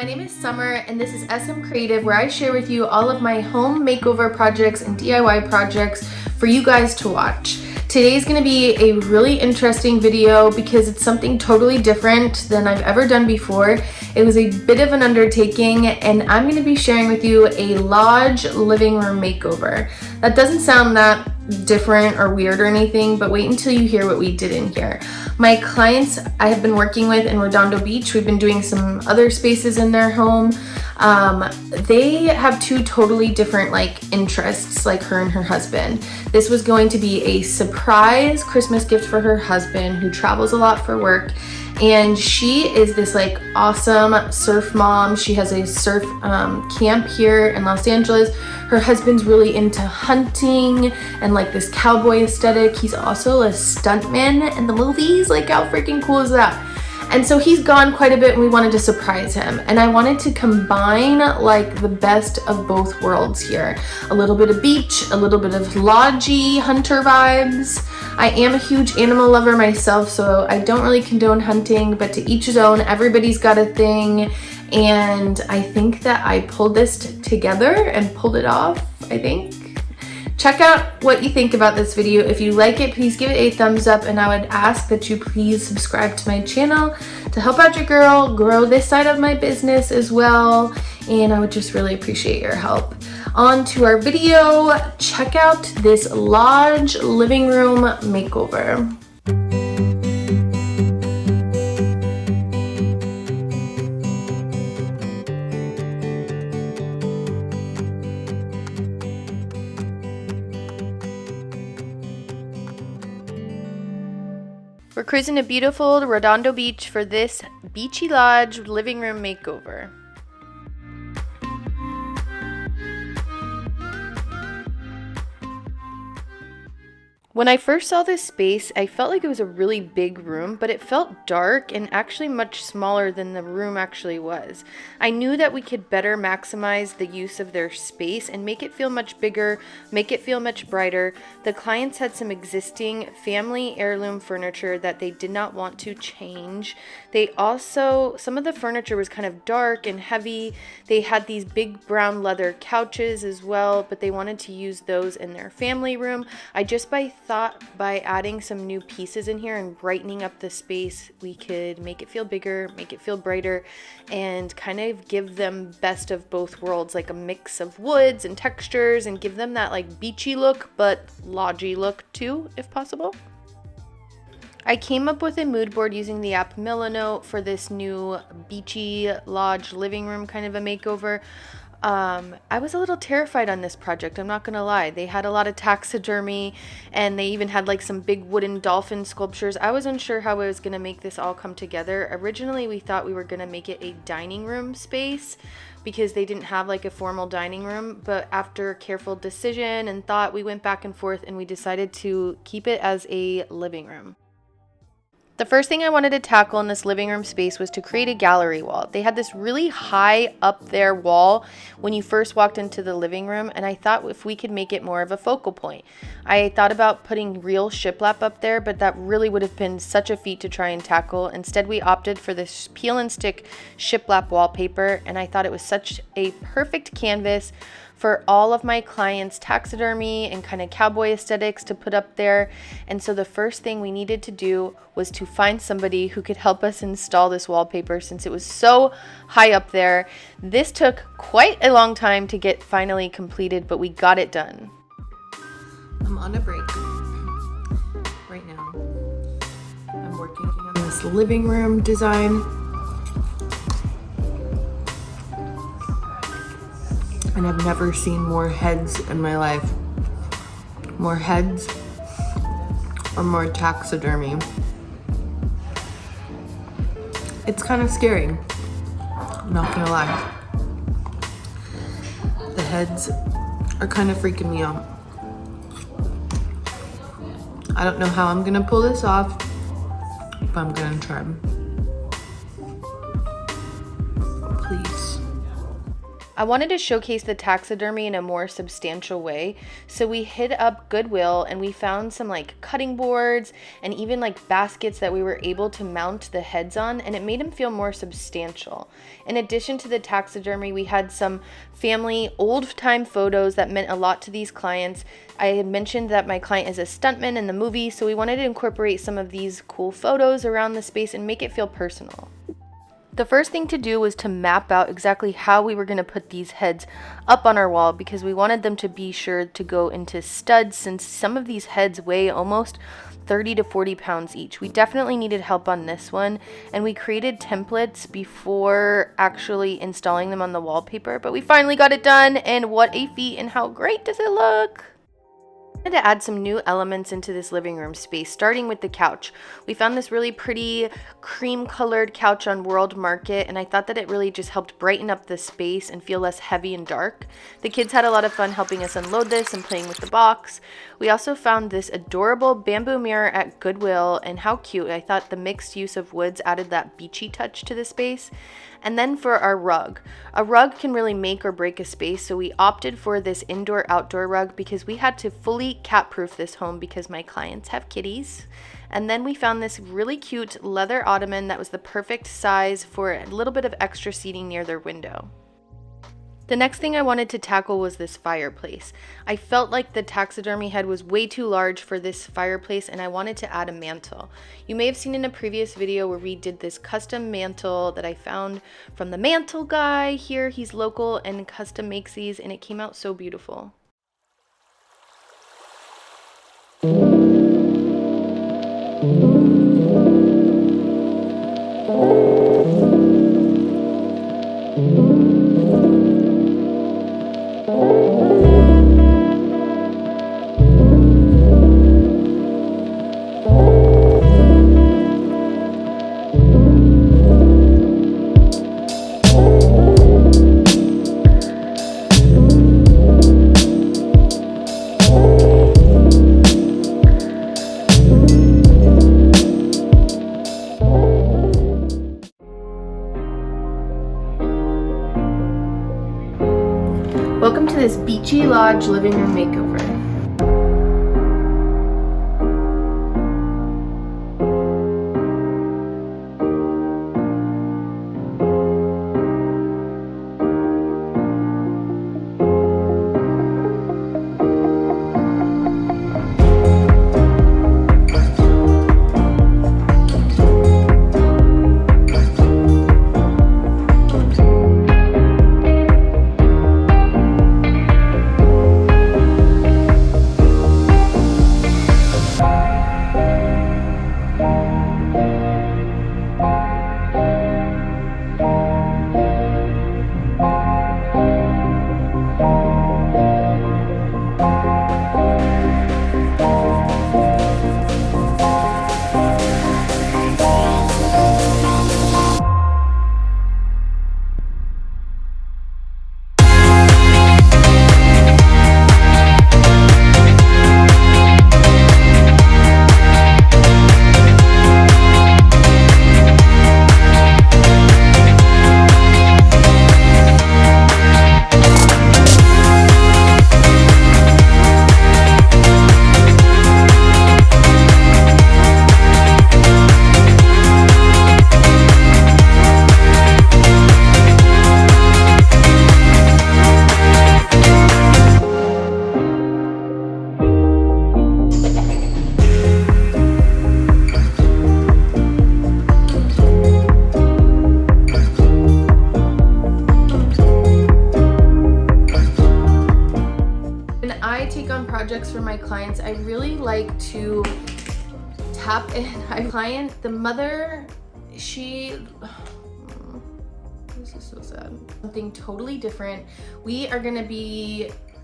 my name is Summer and this is SM Creative, where I share with you all of my home makeover projects and DIY projects for you guys to watch. Today's going to be a really interesting video because it's something totally different than I've ever done before. It was a bit of an undertaking and I'm going to be sharing with you a lodge living room makeover. That doesn't sound that different or weird or anything, but wait until you hear what we did in here. My clients I have been working with in Redondo Beach, we've been doing some other spaces in their home. They have two totally different interests, like her and her husband. This was going to be a surprise Christmas gift for her husband, who travels a lot for work. And she is this awesome surf mom. She has a surf camp here in Los Angeles. Her husband's really into hunting and this cowboy aesthetic. He's also a stuntman in the movies. How freaking cool is that? And so he's gone quite a bit and we wanted to surprise him. And I wanted to combine the best of both worlds here. A little bit of beach, a little bit of lodgy hunter vibes. I am a huge animal lover myself, so I don't really condone hunting, but to each his own. Everybody's got a thing. And I think that I pulled this together and pulled it off, I think. Check out what you think about this video. If you like it, please give it a thumbs up, and I would ask that you please subscribe to my channel to help out your girl grow this side of my business as well, and I would just really appreciate your help. On to our video. Check out this lodge living room makeover. We're cruising to beautiful Redondo Beach for this Beachy Lodge living room makeover. When I first saw this space, I felt like it was a really big room, but it felt dark and actually much smaller than the room actually was. I knew that we could better maximize the use of their space and make it feel much bigger, make it feel much brighter. The clients had some existing family heirloom furniture that they did not want to change. They also, some of the furniture was kind of dark and heavy. They had these big brown leather couches as well, but they wanted to use those in their family room. I just thought by adding some new pieces in here and brightening up the space, we could make it feel bigger, make it feel brighter, and kind of give them best of both worlds, like a mix of woods and textures, and give them that beachy look, but lodgy look too, if possible. I came up with a mood board using the app Milanote for this new beachy lodge living room kind of a makeover. I was a little terrified on this project, I'm not gonna lie. They had a lot of taxidermy and they even had some big wooden dolphin sculptures. I was unsure how I was gonna make this all come together. Originally we thought we were gonna make it a dining room space because they didn't have a formal dining room, but after careful decision and thought, we went back and forth and we decided to keep it as a living room. The first thing I wanted to tackle in this living room space was to create a gallery wall. They had this really high up there wall when you first walked into the living room, and I thought if we could make it more of a focal point. I thought about putting real shiplap up there, but that really would have been such a feat to try and tackle. Instead, we opted for this peel and stick shiplap wallpaper, and I thought it was such a perfect canvas for all of my clients' taxidermy and kind of cowboy aesthetics to put up there. And so the first thing we needed to do was to find somebody who could help us install this wallpaper since it was so high up there. This took quite a long time to get finally completed, but we got it done. I'm on a break right now. I'm working on this living room design. And I've never seen more heads in my life. More heads or more taxidermy. It's kind of scary, I'm not gonna lie. The heads are kind of freaking me out. I don't know how I'm gonna pull this off, but I'm gonna try. Please. I wanted to showcase the taxidermy in a more substantial way, so we hit up Goodwill and we found some like cutting boards and even like baskets that we were able to mount the heads on, and it made them feel more substantial. In addition to the taxidermy, we had some family old-time photos that meant a lot to these clients. I had mentioned that my client is a stuntman in the movie, so we wanted to incorporate some of these cool photos around the space and make it feel personal. The first thing to do was to map out exactly how we were going to put these heads up on our wall, because we wanted them to be sure to go into studs, since some of these heads weigh almost 30 to 40 pounds each. We definitely needed help on this one, and we created templates before actually installing them on the wallpaper, but we finally got it done, and what a feat, and how great does it look! I wanted to add some new elements into this living room space, starting with the couch. We found this really pretty cream colored couch on World Market, and I thought that it really just helped brighten up the space and feel less heavy and dark. The kids had a lot of fun helping us unload this and playing with the box. We also found this adorable bamboo mirror at Goodwill, and how cute. I thought the mixed use of woods added that beachy touch to the space. And then for our rug. A rug can really make or break a space, so we opted for this indoor-outdoor rug because we had to fully cat-proof this home because my clients have kitties. And then we found this really cute leather ottoman that was the perfect size for a little bit of extra seating near their window. The next thing I wanted to tackle was this fireplace. I felt like the taxidermy head was way too large for this fireplace, and I wanted to add a mantle. You may have seen in a previous video where we did this custom mantle that I found from the mantle guy here. He's local and custom makes these, and it came out so beautiful. Welcome to this Beachy Lodge living room makeover. Projects for my clients, I really like to tap in. My client, the mother, this is so sad. Something totally different.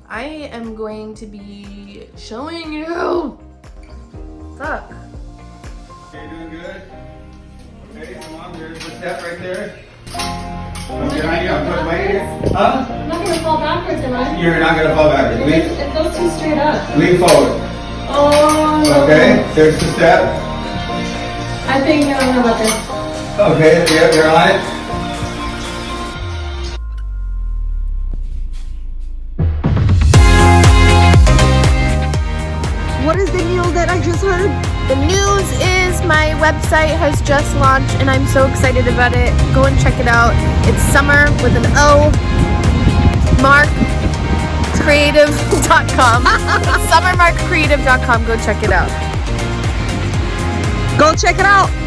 I am going to be showing you. Fuck. Okay, doing good? Okay, come on, there's the step right there. Okay, I'm put weight here. Huh? I'm not gonna fall backwards, am I? You're not gonna fall backwards. It goes too straight up. Lean forward. Oh. Okay, there's the step. I think I don't know about this. Okay, you're on it. manual that I just heard? The news is my website has just launched and I'm so excited about it. Go and check it out. It's Sommer with an O, Mark Creative.com. SommerMarkCreative.com. Go check it out. Go check it out.